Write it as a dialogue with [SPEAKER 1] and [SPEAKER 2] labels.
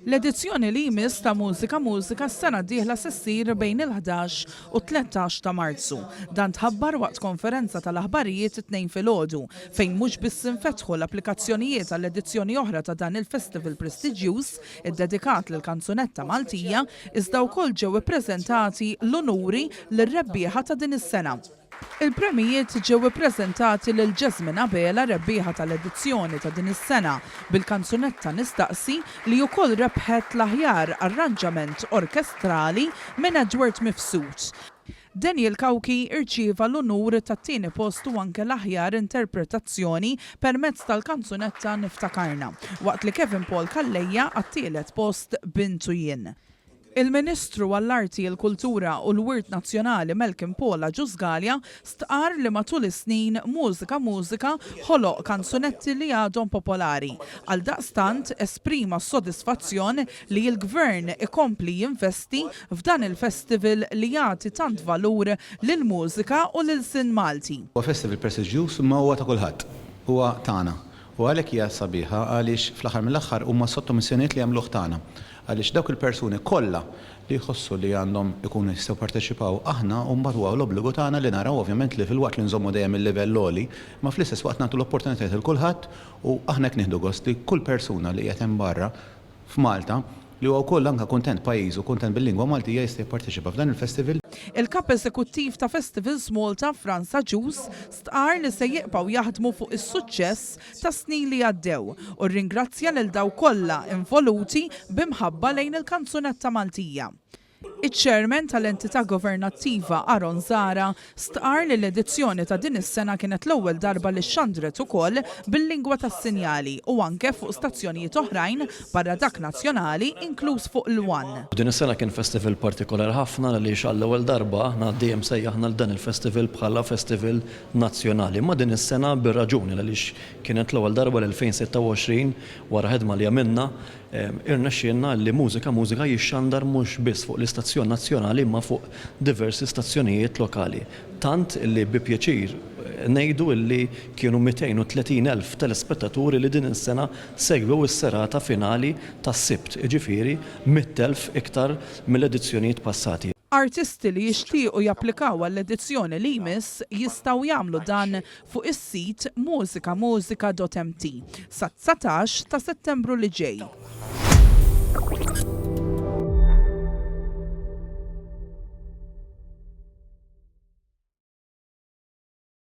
[SPEAKER 1] L-edizzjoni li jmiss ta' Mużika Mużika s-sena d-dieħla se ssir bejn il-11 u 13 ta' Marzu. Dan tħabbar waqt konferenza tal-aħbarijiet it-tnejn filgħodu fejn mhux biss infetħu l-applikazzjonijiet għall-edizzjoni oħra ta' dan il-festival prestiġjuż iddedikat lil kanzunetta Maltija iżda wkoll ġew ippreżentati l-onuri lir-rebbieħa ta' din is-sena. Il-premijiet ġew ippreżentati lil Jasmine Abela rebbieħa tal-edizzjoni ta' din is-sena bil-kanzunetta Nistaqsi li wkoll rebħet l-aħjar arranġament orkestrali minn Edward Mifsud. Daniel Kawki irċieva l-onur tat-tieni post u anke l-aħjar interpretazzjoni permezz tal-kanzunetta Niftakarna, waqt li Kevin Paul Kallejja għat-tielet post Bintu Jien. Il-Ministru għall-Arti, il-Kultura u l-Wirt Nazzjonali Malcolm Paula Ġużgalja stqar li matul is-snin Mużika Mużika ħoloq kanzunetti li għadhom popolari. Għaldaqstant esprima s-sodisfazzjon li l-Gvern ikompli jinvesti f'dan il-festival li jagħti tant valur lill-mużika u lil-sin Malti.
[SPEAKER 2] Huwa festival prestiġjuż imma huwa ta' kulħadd, huwa tagħna. U għalhekk hija sabiħa għaliex fl-aħħar mill-aħħar huma sottomissjonijiet li jagħmluh tagħna. Għaliex dawk il-persuni kollha li jħossu li għandhom ikunu jistgħu parteċipaw aħna u mbagħad huwa l-obbligu tagħna li naraw ovvjament li fil-waqt li nżommu dejjem il-livell għoli, ma fl-istess waqt nagħtu l-opportunitajiet lil kulħadd u aħna hekk nieħdu gost li kull persuna li qed hemm barra f'Malta li huwa wkoll anke kuntent pajjiżu, kuntent bil-lingwa Maltija jista' jipparteċipa f'dan il-festival.
[SPEAKER 1] Il-kap eżekuttiv ta' Festivals Malta Franza Ġus stqar li se jibqgħu jaħdmu fuq is-suċċess ta' snin li għaddew u rringrazzja lil daw kollha involuti b'imħabba lejn il-kanzunetta Maltija. Iċ-Chairman tal-entità governattiva Aron Zara stqar li l-edizzjoni ta' din is-sena kienet l-ewwel darba li xandret ukoll bil-lingwa tas-sinjali u anke fuq stazzjonijiet oħrajn barra dak nazzjonali inkluż fuq il-One.
[SPEAKER 3] Din is-sena kien festival partikolari ħafna li għall-ewwel darba aħna dejjem sejjaħna l dan il-festival bħala festival nazzjonali. Ma din is-sena bir-raġuni għaliex kienet l-ewwel darba l-2026 wara ħedma li għamilna irnexxielna li Mużika Mużika jixxandar mhux biss fuq l-istazzjon nazzjonali imma fuq diversi stazzjonijiet lokali. Tant li bi pjaċir ngħidu li kienu 230,000 telespettaturi li din is-sena segwew is-serata finali tas-Sibt, jiġifieri 100,000 iktar mill-edizzjonijiet passati.
[SPEAKER 1] Artisti li jixtiequ japplikaw għall-edizzjoni li jmiss jistgħu jagħmlu dan fuq is-sit musikamużika.mt sa 19 ta' Settembru li ġej.